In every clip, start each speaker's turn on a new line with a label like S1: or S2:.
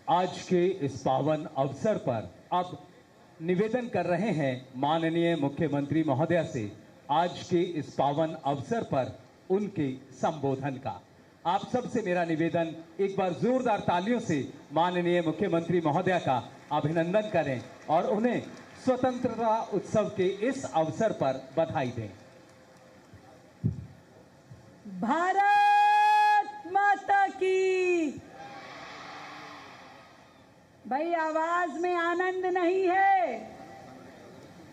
S1: आज के इस पावन अवसर पर अब निवेदन कर रहे हैं माननीय मुख्यमंत्री महोदय से आज के इस पावन अवसर पर उनके संबोधन का। आप सबसे मेरा निवेदन, एक बार जोरदार तालियों से माननीय मुख्यमंत्री महोदय का अभिनंदन करें और उन्हें स्वतंत्रता उत्सव के इस अवसर पर बधाई दें।
S2: भारत माता की। भाई आवाज में आनंद नहीं है।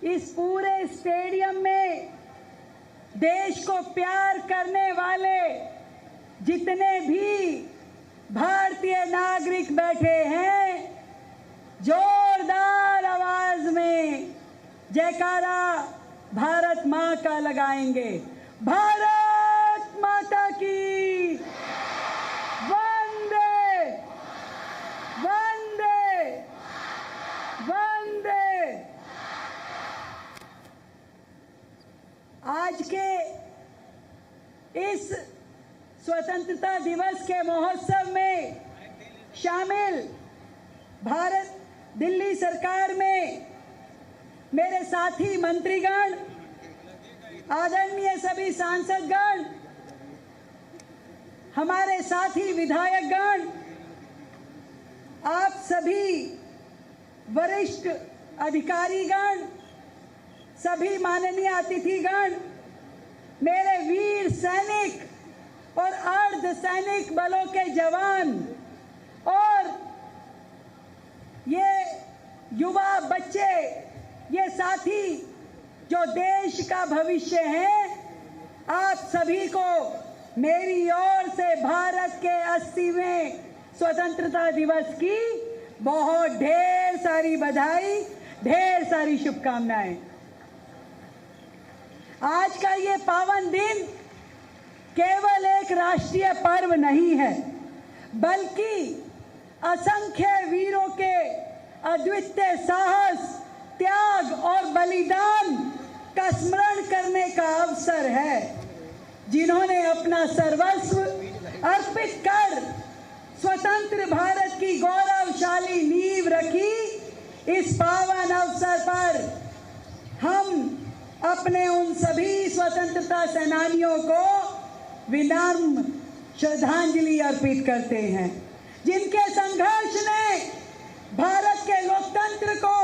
S2: इस पूरे स्टेडियम में देश को प्यार करने वाले जितने भी भारतीय नागरिक बैठे हैं, जोरदार आवाज में जयकारा भारत मां का लगाएंगे। भारत माता की। वंदे वंदे वंदे। आज के इस स्वतंत्रता दिवस के महोत्सव में शामिल भारत दिल्ली सरकार में मेरे साथी मंत्रीगण, आदरणीय सभी सांसदगण, हमारे साथी विधायकगण, आप सभी वरिष्ठ अधिकारीगण, सभी माननीय अतिथिगण, मेरे वीर सैनिक और अर्ध सैनिक बलों के जवान और ये युवा बच्चे, ये साथी जो देश का भविष्य हैं, आप सभी को मेरी ओर से भारत के 80वें स्वतंत्रता दिवस की बहुत ढेर सारी बधाई, ढेर सारी शुभकामनाएं। आज का ये पावन दिन केवल एक राष्ट्रीय पर्व नहीं है, बल्कि असंख्य वीरों के अद्वितीय साहस, त्याग और बलिदान का स्मरण करने का अवसर है, जिन्होंने अपना सर्वस्व अर्पित कर स्वतंत्र भारत की गौरवशाली नींव रखी। इस पावन अवसर पर हम अपने उन सभी स्वतंत्रता सेनानियों को विनम्र श्रद्धांजलि अर्पित करते हैं, जिनके संघर्ष ने भारत के लोकतंत्र को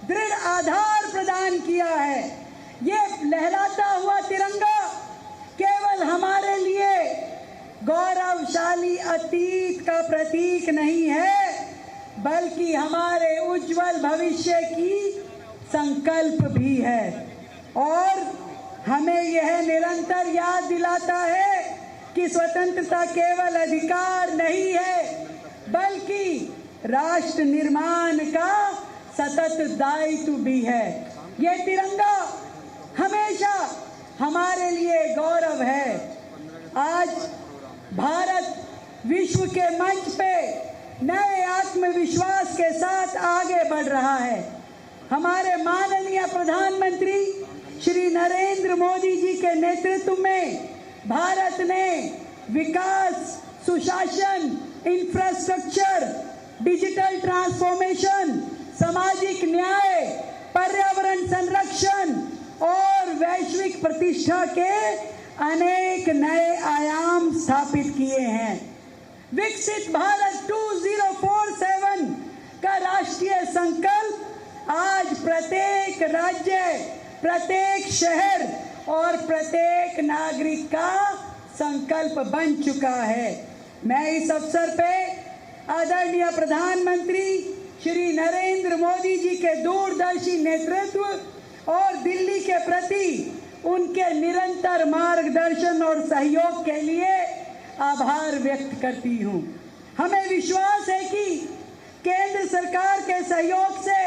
S2: दृढ़ आधार प्रदान किया है। ये लहराता हुआ तिरंगा केवल हमारे लिए गौरवशाली अतीत का प्रतीक नहीं है, बल्कि हमारे उज्जवल भविष्य की संकल्प भी है और हमें यह निरंतर याद दिलाता है कि स्वतंत्रता केवल अधिकार नहीं है, बल्कि राष्ट्र निर्माण का सतत दायित्व भी है। ये तिरंगा हमेशा हमारे लिए गौरव है। आज भारत विश्व के मंच पे नए आत्मविश्वास के साथ आगे बढ़ रहा है। हमारे माननीय प्रधानमंत्री श्री नरेंद्र मोदी जी के नेतृत्व में भारत ने विकास, सुशासन, इंफ्रास्ट्रक्चर, डिजिटल ट्रांसफॉर्मेशन, सामाजिक न्याय, पर्यावरण संरक्षण और वैश्विक प्रतिष्ठा के अनेक नए आयाम स्थापित किए हैं। विकसित भारत 2047 का राष्ट्रीय संकल्प आज प्रत्येक राज्य, प्रत्येक शहर और प्रत्येक नागरिक का संकल्प बन चुका है। मैं इस अवसर पे आदरणीय प्रधानमंत्री श्री नरेंद्र मोदी जी के दूरदर्शी नेतृत्व और दिल्ली के प्रति उनके निरंतर मार्गदर्शन और सहयोग के लिए आभार व्यक्त करती हूँ। हमें विश्वास है कि केंद्र सरकार के सहयोग से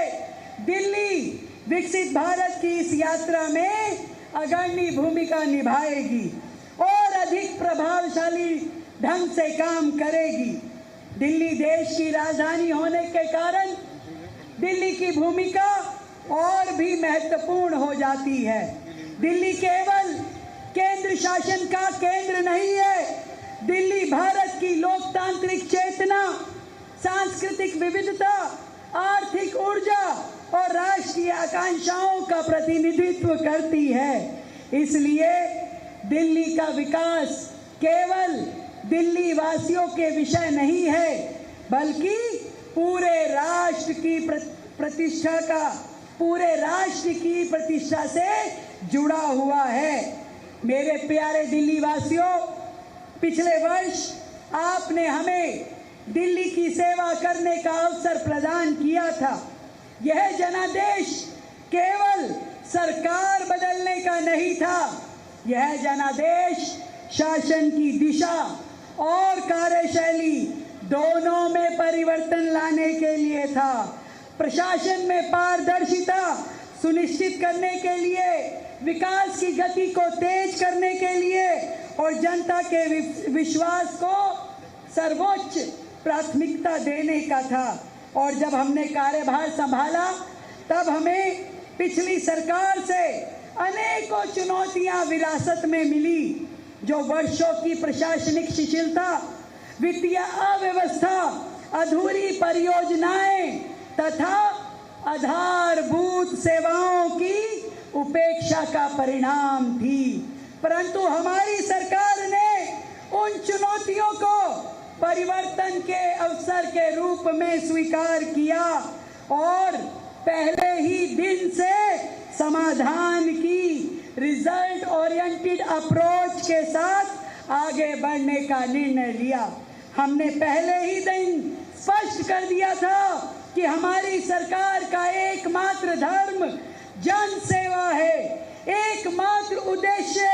S2: दिल्ली विकसित भारत की इस यात्रा में अग्रणी भूमिका निभाएगी और अधिक प्रभावशाली ढंग से काम करेगी। दिल्ली देश की राजधानी होने के कारण दिल्ली की भूमिका और भी महत्वपूर्ण हो जाती है। दिल्ली केवल केंद्र शासन का केंद्र नहीं है। दिल्ली भारत की लोकतांत्रिक चेतना, सांस्कृतिक विविधता, आर्थिक ऊर्जा और राष्ट्रीय आकांक्षाओं का प्रतिनिधित्व करती है। इसलिए दिल्ली का विकास केवल दिल्ली वासियों के विषय नहीं है, बल्कि पूरे राष्ट्र की प्रतिष्ठा से जुड़ा हुआ है। मेरे प्यारे दिल्ली वासियों, पिछले वर्ष आपने हमें दिल्ली की सेवा करने का अवसर प्रदान किया था। यह जनादेश केवल सरकार बदलने का नहीं था, यह जनादेश शासन की दिशा और कार्यशैली दोनों में परिवर्तन लाने के लिए था। प्रशासन में पारदर्शिता सुनिश्चित करने के लिए, विकास की गति को तेज करने के लिए और जनता के विश्वास को सर्वोच्च प्राथमिकता देने का था। और जब हमने कार्यभार संभाला, तब हमें पिछली सरकार से अनेकों चुनौतियां विरासत में मिली, जो वर्षों की प्रशासनिक शिथिलता, वित्तीय अव्यवस्था, अधूरी परियोजनाएं तथा आधारभूत सेवाओं की उपेक्षा का परिणाम थी। परंतु हमारी सरकार ने उन चुनौतियों को परिवर्तन के अवसर के रूप में स्वीकार किया और पहले ही दिन से समाधान की रिजल्ट ओरिएंटेड अप्रोच के साथ आगे बढ़ने का निर्णय लिया। हमने पहले ही दिन स्पष्ट कर दिया था कि हमारी सरकार का एकमात्र धर्म जन सेवा है, एकमात्र उद्देश्य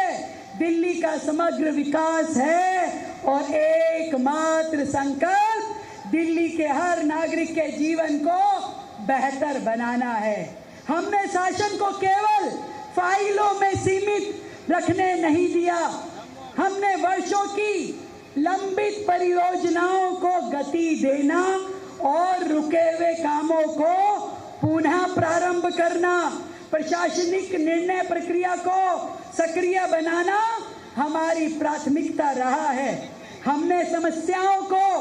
S2: दिल्ली का समग्र विकास है और एकमात्र संकल्प दिल्ली के हर नागरिक के जीवन को बेहतर बनाना है। हमने शासन को केवल फाइलों में सीमित रखने नहीं दिया, हमने वर्षों की लंबित परियोजनाओं को गति देना और रुके हुए कामों को पुनः प्रारंभ करना, प्रशासनिक निर्णय प्रक्रिया को सक्रिय बनाना हमारी प्राथमिकता रहा है। हमने समस्याओं को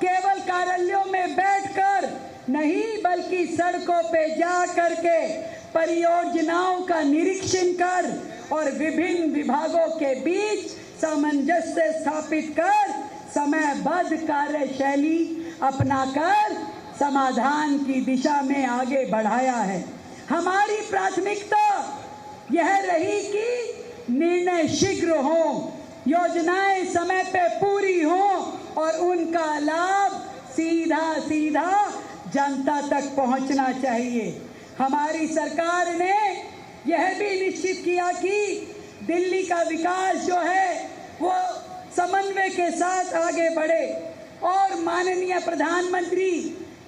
S2: केवल कार्यालयों में बैठकर नहीं, बल्कि सड़कों पे जा करके परियोजनाओं का निरीक्षण कर और विभिन्न विभागों के बीच सामंजस्य स्थापित कर समयबद्ध कार्यशैली अपनाकर समाधान की दिशा में आगे बढ़ाया है। हमारी प्राथमिकता यह रही कि निर्णय शीघ्र हो, योजनाएं समय पे पूरी हो और उनका लाभ सीधा जनता तक पहुंचना चाहिए। हमारी सरकार ने यह भी निश्चित किया कि दिल्ली का विकास जो है वो समन्वय के साथ आगे बढ़े और माननीय प्रधानमंत्री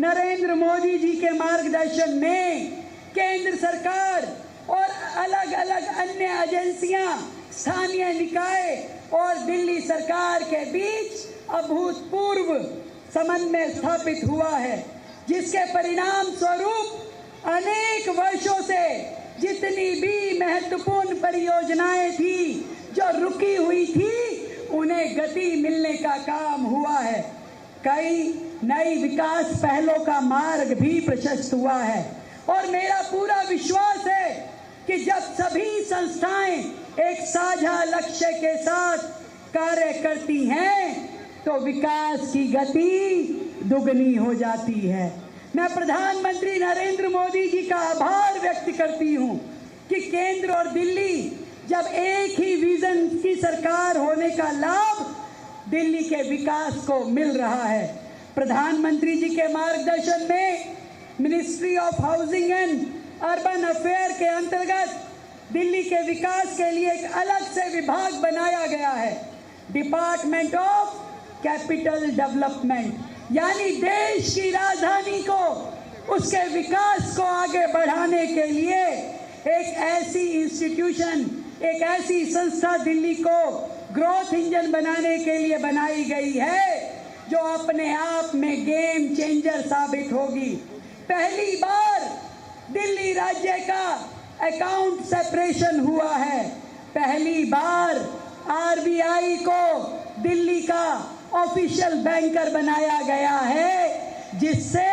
S2: नरेंद्र मोदी जी के मार्गदर्शन में केंद्र सरकार और अलग अलग अन्य एजेंसियां, स्थानीय निकाय और दिल्ली सरकार के बीच अभूतपूर्व समन्वय स्थापित हुआ है, जिसके परिणाम स्वरूप अनेक वर्षों से जितनी भी महत्वपूर्ण परियोजनाएं थी जो रुकी हुई थी, उन्हें गति मिलने का काम हुआ है। कई नई विकास पहलों का मार्ग भी प्रशस्त हुआ है और मेरा पूरा विश्वास है कि जब सभी संस्थाएं एक साझा लक्ष्य के साथ कार्य करती हैं तो विकास की गति दुगनी हो जाती है। मैं प्रधानमंत्री नरेंद्र मोदी जी का आभार व्यक्त करती हूं कि केंद्र और दिल्ली जब एक ही विजन की सरकार होने का लाभ दिल्ली के विकास को मिल रहा है। प्रधानमंत्री जी के मार्गदर्शन में ministry of housing and urban affair के अंतर्गत दिल्ली के विकास के लिए एक अलग से विभाग बनाया गया है, डिपार्टमेंट ऑफ कैपिटल डेवलपमेंट, यानी देश की राजधानी को, उसके विकास को आगे बढ़ाने के लिए एक ऐसी इंस्टीट्यूशन, एक ऐसी संस्था दिल्ली को ग्रोथ इंजन बनाने के लिए बनाई गई है जो अपने आप में गेम चेंजर साबित होगी। पहली बार दिल्ली राज्य का अकाउंट सेपरेशन हुआ है, पहली बार आरबीआई को दिल्ली का ऑफिशियल बैंकर बनाया गया है, जिससे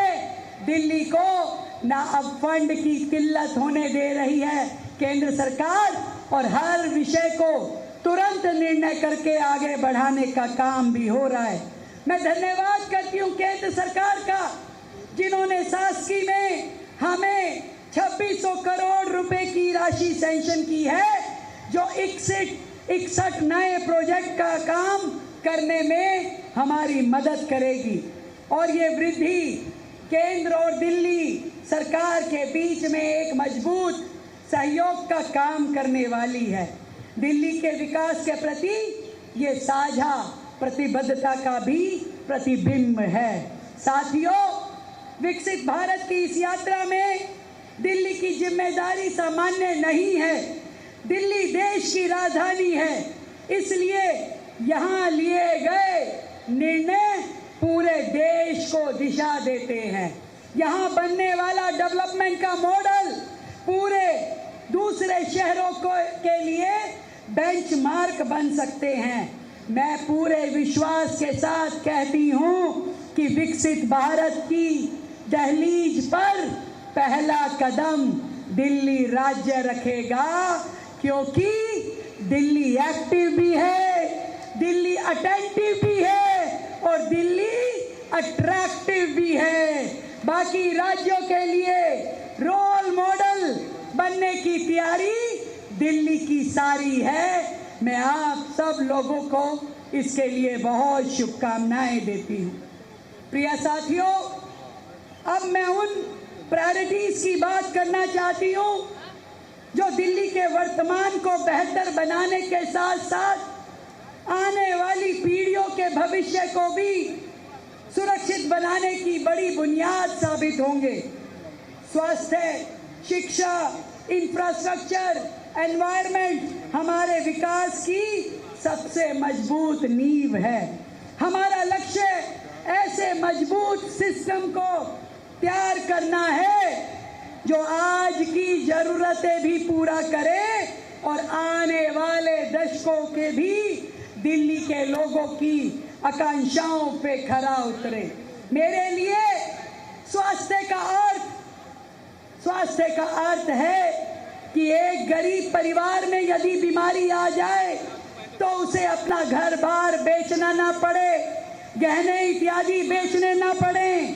S2: दिल्ली को ना अब फंड की किल्लत होने दे रही है केंद्र सरकार, और हर विषय को तुरंत निर्णय करके आगे बढ़ाने का काम भी हो रहा है। मैं धन्यवाद करती हूँ केंद्र सरकार का, जिन्होंने शासकीय में हमें 2600 करोड़ रुपए की राशि सैंक्शन की है, जो 61 नए प्रोजेक्ट का काम करने में हमारी मदद करेगी। और ये वृद्धि केंद्र और दिल्ली सरकार के बीच में एक मजबूत सहयोग का काम करने वाली है। दिल्ली के विकास के प्रति ये साझा प्रतिबद्धता का भी प्रतिबिंब है। साथियों, विकसित भारत की इस यात्रा में दिल्ली की जिम्मेदारी सामान्य नहीं है। दिल्ली देश की राजधानी है, इसलिए यहाँ लिए गए निर्णय पूरे देश को दिशा देते हैं। यहाँ बनने वाला डेवलपमेंट का मॉडल पूरे दूसरे शहरों के लिए बेंचमार्क बन सकते हैं। मैं पूरे विश्वास के साथ कहती हूँ कि विकसित भारत की दहलीज पर पहला कदम दिल्ली राज्य रखेगा, क्योंकि दिल्ली एक्टिव भी है, दिल्ली अटेंटिव भी है और दिल्ली अट्रैक्टिव भी है। बाकी राज्यों के लिए रोल मॉडल बनने की तैयारी दिल्ली की सारी है। मैं आप सब लोगों को इसके लिए बहुत शुभकामनाएं देती हूँ। प्रिय साथियों, अब मैं उन प्रायोरिटीज की बात करना चाहती हूँ जो दिल्ली के वर्तमान को बेहतर बनाने के साथ साथ आने वाली पीढ़ियों के भविष्य को भी सुरक्षित बनाने की बड़ी बुनियाद साबित होंगे। स्वास्थ्य, शिक्षा, इंफ्रास्ट्रक्चर, एनवायरनमेंट हमारे विकास की सबसे मजबूत नींव है। हमारा लक्ष्य ऐसे मजबूत सिस्टम को तैयार करना है जो आज की जरूरतें भी पूरा करे और आने वाले दशकों के भी दिल्ली के लोगों की आकांक्षाओं पे खरा उतरे। मेरे लिए स्वास्थ्य का अर्थ है कि एक गरीब परिवार में यदि बीमारी आ जाए तो उसे अपना घर बार बेचना ना पड़े, गहने इत्यादि बेचने ना पड़े,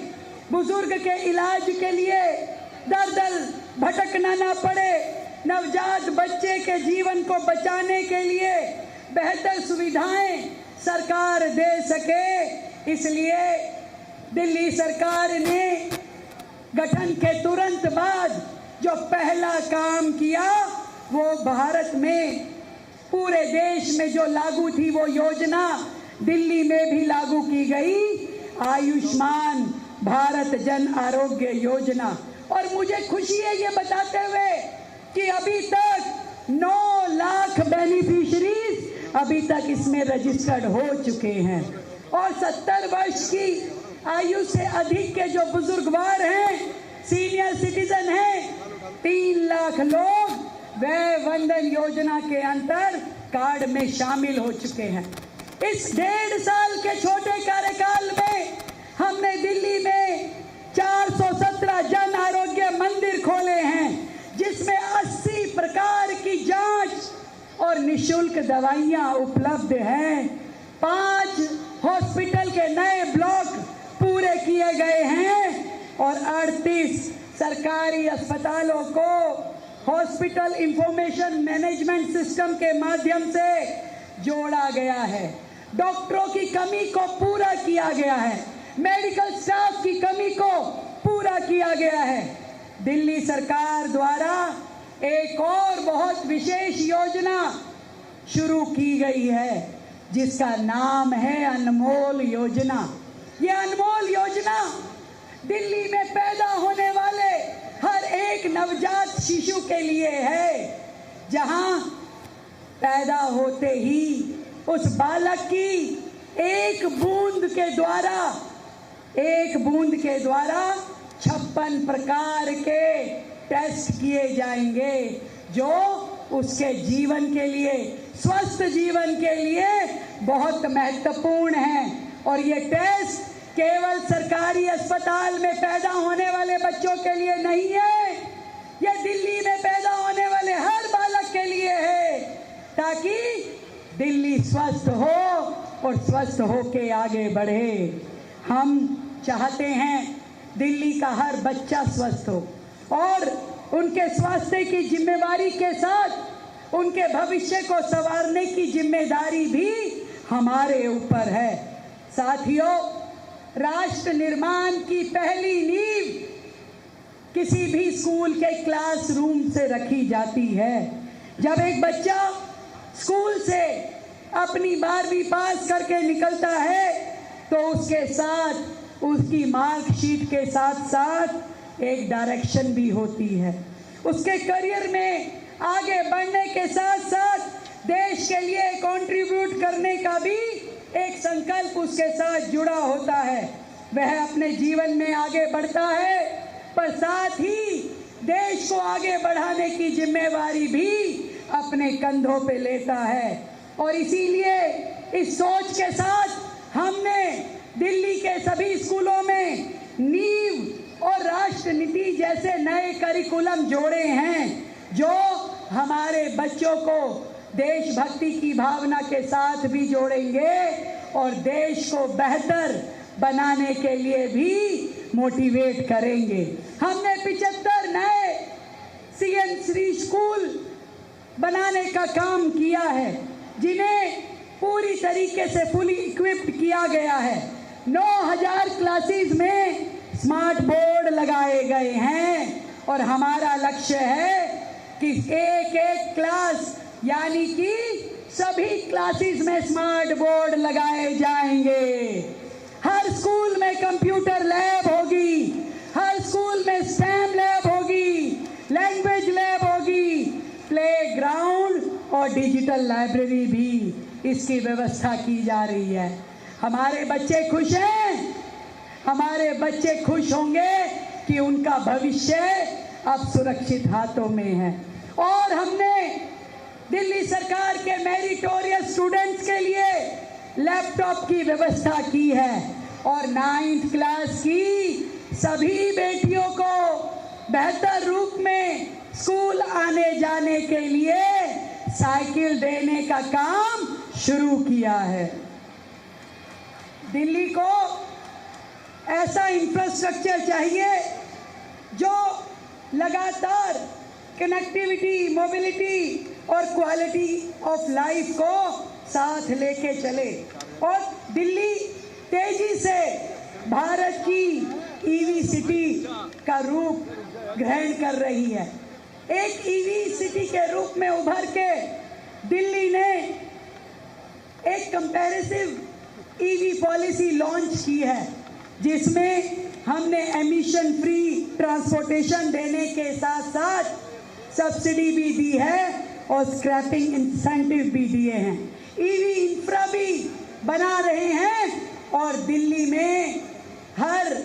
S2: बुजुर्ग के इलाज के लिए दर दर भटकना ना पड़े, नवजात बच्चे के जीवन को बचाने के लिए बेहतर सुविधाएं सरकार दे सके। इसलिए दिल्ली सरकार ने गठन के तुरंत बाद जो पहला काम किया वो भारत में पूरे देश में जो लागू थी वो योजना दिल्ली में भी लागू की गई, आयुष्मान भारत जन आरोग्य योजना। और मुझे खुशी है ये बताते हुए कि अभी तक 9 लाख बेनिफिशरीज अभी तक इसमें रजिस्टर्ड हो चुके हैं और 70 वर्ष की आयु से अधिक के जो बुजुर्गवार हैं, सीनियर सिटीजन हैं, 3 लाख लोग वय वंदन योजना के अंतर कार्ड में शामिल हो चुके हैं। इस 1.5 साल के छोटे कार्यकाल में हमने दिल्ली में 417 जन आरोग्य मंदिर खोले हैं, जिसमें 80 प्रकार की जांच और निशुल्क दवाइयां उपलब्ध हैं। 5 हॉस्पिटल के नए ब्लॉक पूरे किए गए हैं और 38 सरकारी अस्पतालों को हॉस्पिटल इंफॉर्मेशन मैनेजमेंट सिस्टम के माध्यम से जोड़ा गया है। डॉक्टरों की कमी को पूरा किया गया है, मेडिकल स्टाफ की कमी को पूरा किया गया है। दिल्ली सरकार द्वारा एक और बहुत विशेष योजना शुरू की गई है जिसका नाम है अनमोल योजना। ये अनमोल योजना दिल्ली में पैदा होने वाले हर एक नवजात शिशु के लिए है, जहां पैदा होते ही उस बालक की एक बूंद के द्वारा 56 प्रकार के टेस्ट किए जाएंगे जो उसके जीवन के लिए, स्वस्थ जीवन के लिए बहुत महत्वपूर्ण है। और ये टेस्ट केवल सरकारी अस्पताल में पैदा होने वाले बच्चों के लिए नहीं है, ये दिल्ली में पैदा होने वाले हर बालक के लिए है, ताकि दिल्ली स्वस्थ हो और स्वस्थ होके आगे बढ़े। हम चाहते हैं दिल्ली का हर बच्चा स्वस्थ हो और उनके स्वास्थ्य की जिम्मेवारी के साथ उनके भविष्य को संवारने की जिम्मेदारी भी हमारे ऊपर है। साथियों, राष्ट्र निर्माण की पहली नींव किसी भी स्कूल के क्लासरूम से रखी जाती है। जब एक बच्चा स्कूल से अपनी 12वीं पास करके निकलता है तो उसके साथ उसकी मार्कशीट के साथ साथ एक डायरेक्शन भी होती है। उसके करियर में आगे बढ़ने के साथ साथ देश के लिए कंट्रीब्यूट करने का भी एक संकल्प उसके साथ जुड़ा होता है। वह अपने जीवन में आगे बढ़ता है, पर साथ ही देश को आगे बढ़ाने की जिम्मेवारी भी अपने कंधों पे लेता है। और इसीलिए इस सोच के साथ हमने दिल्ली के सभी स्कूलों में नींव और राष्ट्र नीति जैसे नए करिकुलम जोड़े हैं, जो हमारे बच्चों को देशभक्ति की भावना के साथ भी जोड़ेंगे और देश को बेहतर बनाने के लिए भी मोटिवेट करेंगे। हमने 75 नए सीएन श्री स्कूल बनाने का काम किया है, जिन्हें पूरी तरीके से फुली इक्विप्ड किया गया है। 9000 क्लासेस में स्मार्ट बोर्ड लगाए गए हैं और हमारा लक्ष्य है कि एक एक क्लास यानी कि सभी क्लासेस में स्मार्ट बोर्ड लगाए जाएंगे। हर स्कूल में कंप्यूटर लैब होगी, हर स्कूल में स्टैम लैब होगी, लैंग्वेज लैब होगी, प्लेग्राउंड और डिजिटल लाइब्रेरी भी इसकी व्यवस्था की जा रही है। हमारे बच्चे खुश हैं, हमारे बच्चे खुश होंगे कि उनका भविष्य अब सुरक्षित हाथों में है। और हमने दिल्ली सरकार के मेरिटोरियस स्टूडेंट्स के लिए लैपटॉप की व्यवस्था की है और 9th क्लास की सभी बेटियों को बेहतर रूप में स्कूल आने जाने के लिए साइकिल देने का काम शुरू किया है। दिल्ली को ऐसा इंफ्रास्ट्रक्चर चाहिए जो लगातार कनेक्टिविटी, मोबिलिटी और क्वालिटी ऑफ लाइफ को साथ लेके चले। और दिल्ली तेजी से भारत की ईवी सिटी का रूप ग्रहण कर रही है। एक ईवी सिटी के रूप में उभर के दिल्ली ने एक कंपैरेटिव ईवी पॉलिसी लॉन्च की है, जिसमें हमने एमिशन फ्री ट्रांसपोर्टेशन देने के साथ साथ सब्सिडी भी दी है और स्क्रैपिंग इंसेंटिव भी दिए हैं। ईवी इंफ्रा भी बना रहे हैं और दिल्ली में हर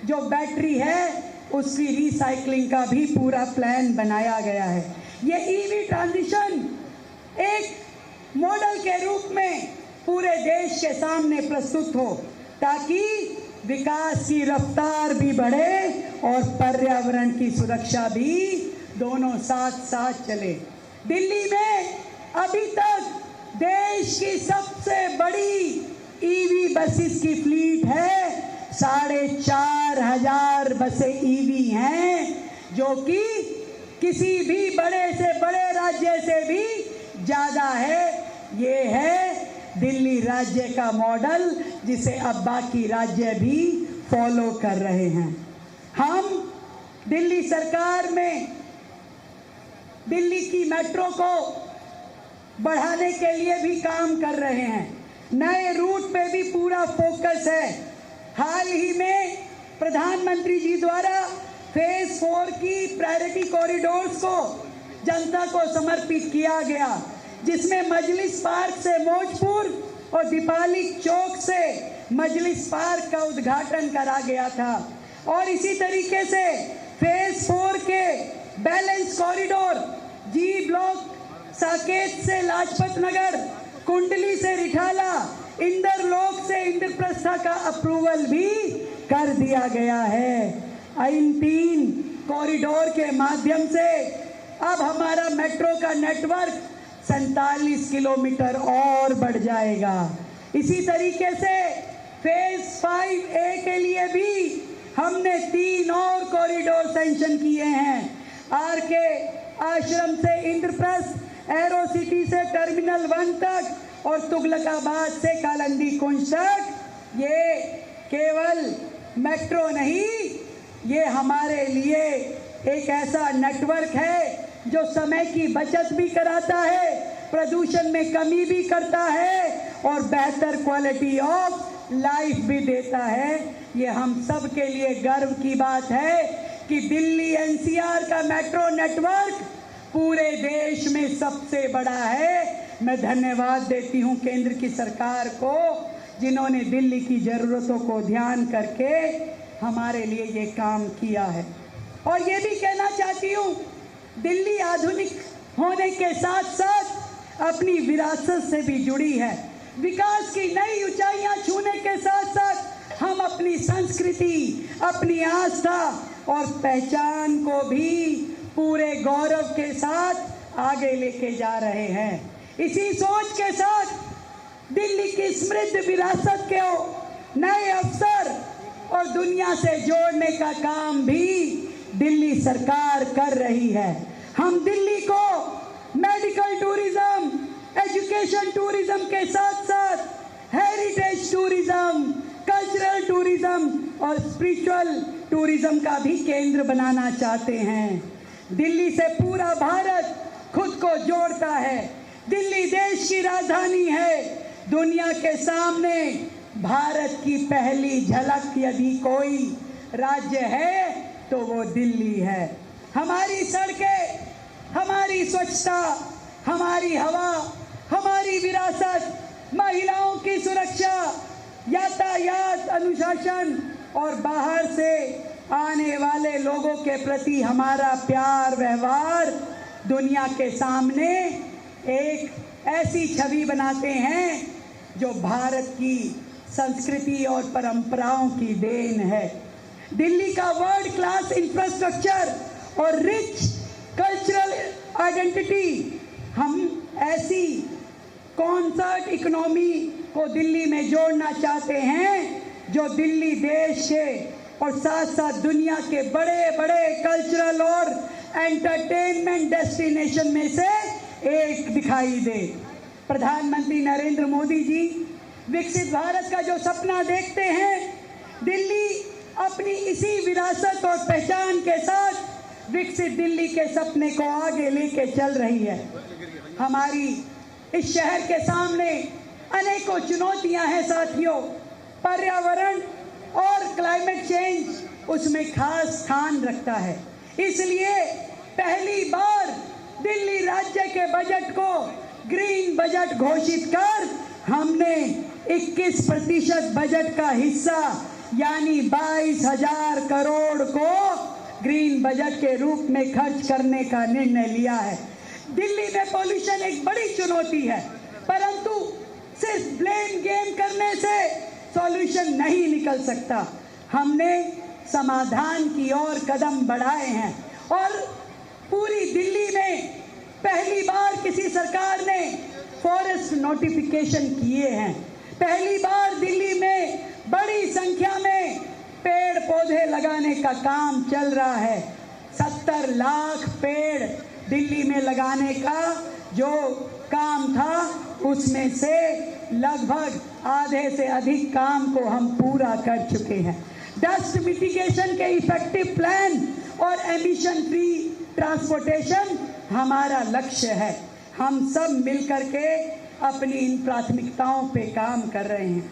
S2: जो बैटरी है उसकी रिसाइकलिंग का भी पूरा प्लान बनाया गया है। ये ईवी ट्रांजिशन एक मॉडल के रूप में पूरे देश के सामने प्रस्तुत हो, ताकि विकास की रफ्तार भी बढ़े और पर्यावरण की सुरक्षा भी दोनों साथ साथ चले। दिल्ली में अभी तक देश की सबसे बड़ी ईवी बसेस की फ्लीट है। 4500 बसें ईवी हैं, जो कि किसी भी बड़े से बड़े राज्य से भी ज़्यादा है। ये है दिल्ली राज्य का मॉडल, जिसे अब बाकी राज्य भी फॉलो कर रहे हैं। हम दिल्ली सरकार में दिल्ली की मेट्रो को बढ़ाने के लिए भी काम कर रहे हैं। नए रूट पे भी पूरा फोकस है। हाल ही में प्रधानमंत्री जी द्वारा फेज 4 की प्रायोरिटी कॉरिडोर्स को जनता को समर्पित किया गया, जिसमें मजलिस पार्क से मौजपुर और दीपाली चौक से मजलिस पार्क का उद्घाटन करा गया था। और इसी तरीके से फेज 4 के बैलेंस कॉरिडोर जी ब्लॉक साकेत से लाजपत नगर, कुंडली से रिठाला, इंद्रलोक से इंद्रप्रस्थ का अप्रूवल भी कर दिया गया है। इन 3 कॉरिडोर के माध्यम से अब हमारा मेट्रो का नेटवर्क 47 किलोमीटर और बढ़ जाएगा। इसी तरीके से फेज 5A के लिए भी हमने 3 और कॉरिडोर सैंक्शन किए हैं। आरके आश्रम से इंद्रप्रस्थ, एरो सिटी से टर्मिनल 1 तक और तुगलकाबाद से कालंदी कुंज तक। ये केवल मेट्रो नहीं, ये हमारे लिए एक ऐसा नेटवर्क है जो समय की बचत भी कराता है, प्रदूषण में कमी भी करता है और बेहतर क्वालिटी ऑफ लाइफ भी देता है। ये हम सब के लिए गर्व की बात है कि दिल्ली NCR का मेट्रो नेटवर्क पूरे देश में सबसे बड़ा है। मैं धन्यवाद देती हूँ केंद्र की सरकार को, जिन्होंने दिल्ली की ज़रूरतों को ध्यान करके हमारे लिए ये काम किया है। और ये भी कहना चाहती हूँ, दिल्ली आधुनिक होने के साथ साथ अपनी विरासत से भी जुड़ी है। विकास की नई ऊंचाइयां छूने के साथ साथ हम अपनी संस्कृति, अपनी आस्था और पहचान को भी पूरे गौरव के साथ आगे लेके जा रहे हैं। इसी सोच के साथ दिल्ली की समृद्ध विरासत को नए अवसर और दुनिया से जोड़ने का काम भी दिल्ली सरकार कर रही है। हम दिल्ली को मेडिकल टूरिज्म, एजुकेशन टूरिज्म के साथ साथ हेरिटेज टूरिज्म, कल्चरल टूरिज्म और स्पिरिचुअल टूरिज्म का भी केंद्र बनाना चाहते हैं। दिल्ली से पूरा भारत खुद को जोड़ता है। दिल्ली देश की राजधानी है। दुनिया के सामने भारत की पहली झलक यदि कोई राज्य है तो वो दिल्ली है। हमारी सड़कें, हमारी स्वच्छता, हमारी हवा, हमारी विरासत, महिलाओं की सुरक्षा, यातायात अनुशासन और बाहर से आने वाले लोगों के प्रति हमारा प्यार व्यवहार दुनिया के सामने एक ऐसी छवि बनाते हैं जो भारत की संस्कृति और परंपराओं की देन है। दिल्ली का वर्ल्ड क्लास इंफ्रास्ट्रक्चर और रिच कल्चरल आइडेंटिटी, हम ऐसी कॉन्सर्ट इकोनॉमी को दिल्ली में जोड़ना चाहते हैं जो दिल्ली देश के और साथ साथ दुनिया के बड़े बड़े कल्चरल और एंटरटेनमेंट डेस्टिनेशन में से एक दिखाई दे। प्रधानमंत्री नरेंद्र मोदी जी विकसित भारत का जो सपना देखते हैं, दिल्ली अपनी इसी विरासत और पहचान के साथ विकसित दिल्ली के सपने को आगे लेके चल रही है। हमारी इस शहर के सामने अनेकों चुनौतियां हैं साथियों। पर्यावरण और क्लाइमेट चेंज उसमें खास स्थान रखता है। इसलिए पहली बार दिल्ली राज्य के बजट को ग्रीन बजट घोषित कर हमने 21% बजट का हिस्सा यानी 22,000 करोड़ को ग्रीन बजट के रूप में खर्च करने का निर्णय लिया है। दिल्ली में पॉल्यूशन एक बड़ी चुनौती है, परंतु सिर्फ ब्लेम गेम करने से सॉल्यूशन नहीं निकल सकता। हमने समाधान की ओर कदम बढ़ाए हैं और पूरी दिल्ली में पहली बार किसी सरकार ने फॉरेस्ट नोटिफिकेशन किए हैं। पहली बार दिल्ली में बड़ी संख्या में पेड़ पौधे लगाने का काम चल रहा है। 70 लाख पेड़ दिल्ली में लगाने का जो काम था उसमें से लगभग आधे से अधिक काम को हम पूरा कर चुके हैं। डस्ट मिटिगेशन के इफेक्टिव प्लान और एमिशन फ्री ट्रांसपोर्टेशन हमारा लक्ष्य है। हम सब मिलकर के अपनी इन प्राथमिकताओं पे काम कर रहे हैं।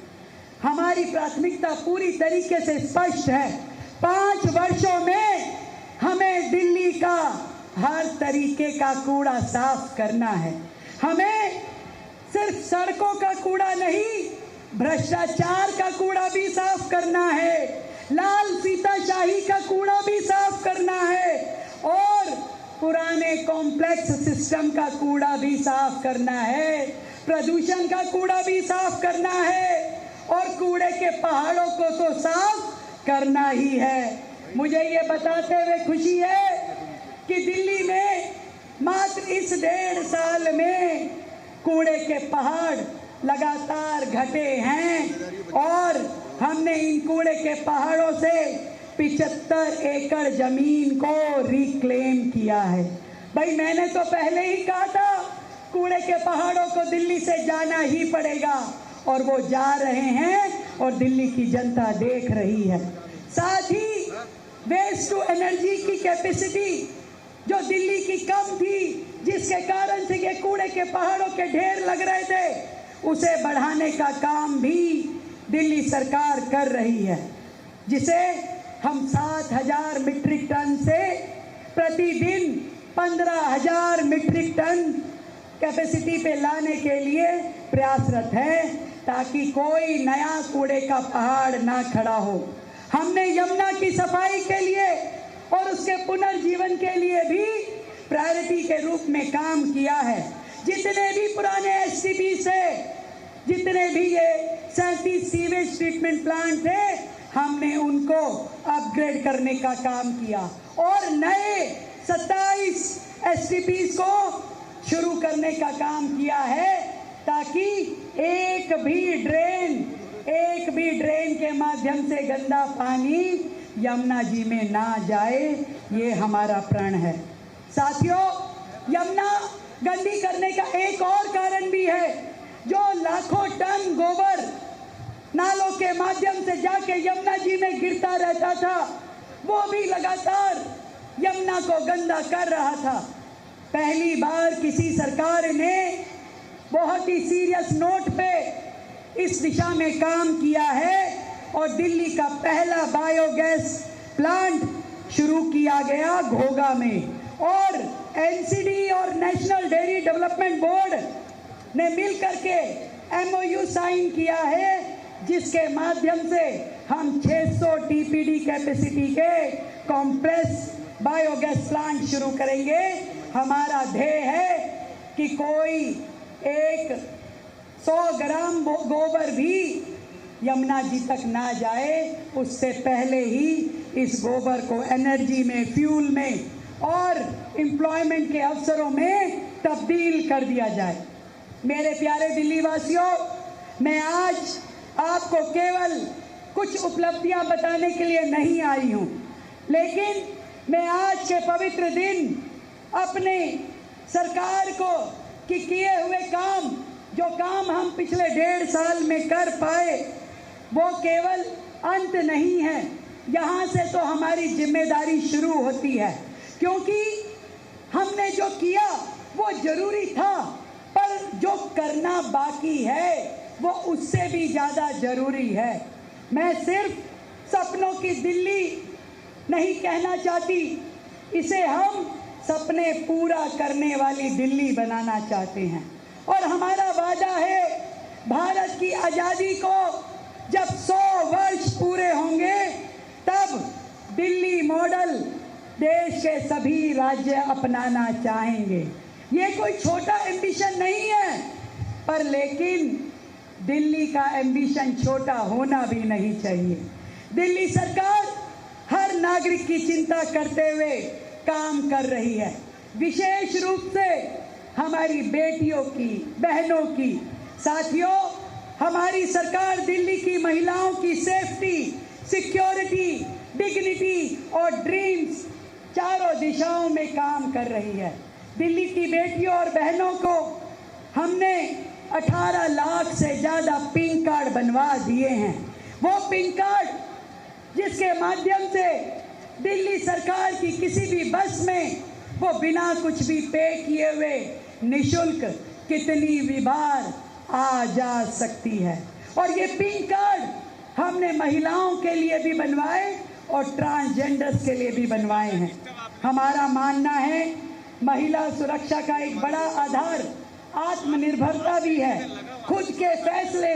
S2: हमारी प्राथमिकता पूरी तरीके से स्पष्ट है। 5 वर्षों में हमें दिल्ली का हर तरीके का कूड़ा साफ करना है। हमें सिर्फ सड़कों का कूड़ा नहीं, भ्रष्टाचार का कूड़ा भी साफ करना है, लाल फीताशाही का कूड़ा भी साफ करना है और पुराने कॉम्प्लेक्स सिस्टम का कूड़ा भी साफ करना है। प्रदूषण का कूड़ा भी साफ करना है और कूड़े के पहाड़ों को तो साफ करना ही है। मुझे ये बताते हुए खुशी है कि दिल्ली में मात्र इस 1.5 साल में कूड़े के पहाड़ लगातार घटे हैं और हमने इन कूड़े के पहाड़ों से 75 एकड़ जमीन को रिक्लेम किया है। भाई मैंने तो पहले ही कहा था कूड़े के पहाड़ों को दिल्ली से जाना ही पड़ेगा और वो जा रहे हैं और दिल्ली की जनता देख रही है। साथ ही वेस्ट टू एनर्जी की कैपेसिटी जो दिल्ली की कम थी, जिसके कारण से ये कूड़े के पहाड़ों के ढेर लग रहे थे, उसे बढ़ाने का काम भी दिल्ली सरकार कर रही है, जिसे हम 7,000 मीट्रिक टन से प्रतिदिन 15,000 मीट्रिक टन कैपेसिटी पे लाने के लिए प्रयासरत है, ताकि कोई नया कूड़े का पहाड़ ना खड़ा हो। हमने यमुना की सफाई के लिए और उसके पुनर्जीवन के लिए भी प्रायोरिटी के रूप में काम किया है। जितने भी पुराने एसटीपी से जितने भी ये 37 सीवेज ट्रीटमेंट प्लांट थे, हमने उनको अपग्रेड करने का काम किया और नए 27 एसटीपीज को शुरू करने का काम किया है, ताकि एक भी ड्रेन के माध्यम से गंदा पानी यमुना जी में ना जाए, ये हमारा प्रण है। साथियों, यमुना गंदी करने का एक और कारण भी है। जो लाखों टन गोबर नालों के माध्यम से जाके यमुना जी में गिरता रहता था, वो भी लगातार यमुना को गंदा कर रहा था। पहली बार किसी सरकार ने बहुत ही सीरियस नोट पे इस दिशा में काम किया है और दिल्ली का पहला बायोगैस प्लांट शुरू किया गया घोघा में, और एनसीडी और नेशनल डेयरी डेवलपमेंट बोर्ड ने मिलकर के एमओयू साइन किया है, जिसके माध्यम से हम 600 टीपीडी कैपेसिटी के कॉम्प्लेक्स बायोगैस प्लांट शुरू करेंगे। हमारा ध्येय है कि कोई 100 ग्राम गोबर भी यमुना जी तक ना जाए, उससे पहले ही इस गोबर को एनर्जी में, फ्यूल में और एम्प्लॉयमेंट के अवसरों में तब्दील कर दिया जाए। मेरे प्यारे दिल्ली वासियों, मैं आज आपको केवल कुछ उपलब्धियां बताने के लिए नहीं आई हूं, लेकिन मैं आज के पवित्र दिन अपने सरकार को कि किए हुए काम, जो काम हम पिछले 1.5 साल में कर पाए, वो केवल अंत नहीं है। यहाँ से तो हमारी जिम्मेदारी शुरू होती है, क्योंकि हमने जो किया वो जरूरी था, पर जो करना बाकी है वो उससे भी ज़्यादा जरूरी है। मैं सिर्फ सपनों की दिल्ली नहीं कहना चाहती, इसे हम सपने पूरा करने वाली दिल्ली बनाना चाहते हैं। और हमारा वादा है, भारत की आज़ादी को जब 100 वर्ष पूरे होंगे, तब दिल्ली मॉडल देश के सभी राज्य अपनाना चाहेंगे। ये कोई छोटा एम्बिशन नहीं है, पर लेकिन दिल्ली का एम्बिशन छोटा होना भी नहीं चाहिए। दिल्ली सरकार हर नागरिक की चिंता करते हुए काम कर रही है, विशेष रूप से हमारी बेटियों की, बहनों की। साथियों, हमारी सरकार दिल्ली की महिलाओं की सेफ्टी, सिक्योरिटी, डिग्निटी और ड्रीम्स चारों दिशाओं में काम कर रही है। दिल्ली की बेटियों और बहनों को हमने 18 लाख से ज़्यादा पिंक कार्ड बनवा दिए हैं। वो पिंक कार्ड जिसके माध्यम से दिल्ली सरकार की किसी भी बस में वो बिना कुछ भी पे किए हुए निशुल्क कितनी भी बार आ जा सकती है। और ये पिंक कार्ड हमने महिलाओं के लिए भी बनवाए और ट्रांसजेंडर्स के लिए भी बनवाए हैं। हमारा मानना है, महिला सुरक्षा का एक बड़ा आधार आत्मनिर्भरता भी है, खुद के फैसले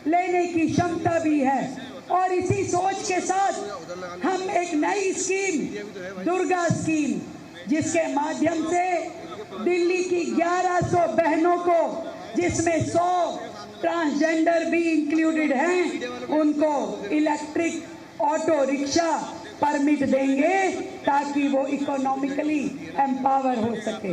S2: लेने की क्षमता भी है। और इसी सोच के साथ हम एक नई स्कीम, दुर्गा स्कीम, जिसके माध्यम से दिल्ली की 1100 बहनों को जिसमें 100 ट्रांसजेंडर भी इंक्लूडेड हैं, उनको इलेक्ट्रिक ऑटो रिक्शा परमिट देंगे ताकि वो इकोनॉमिकली एम्पावर हो सके।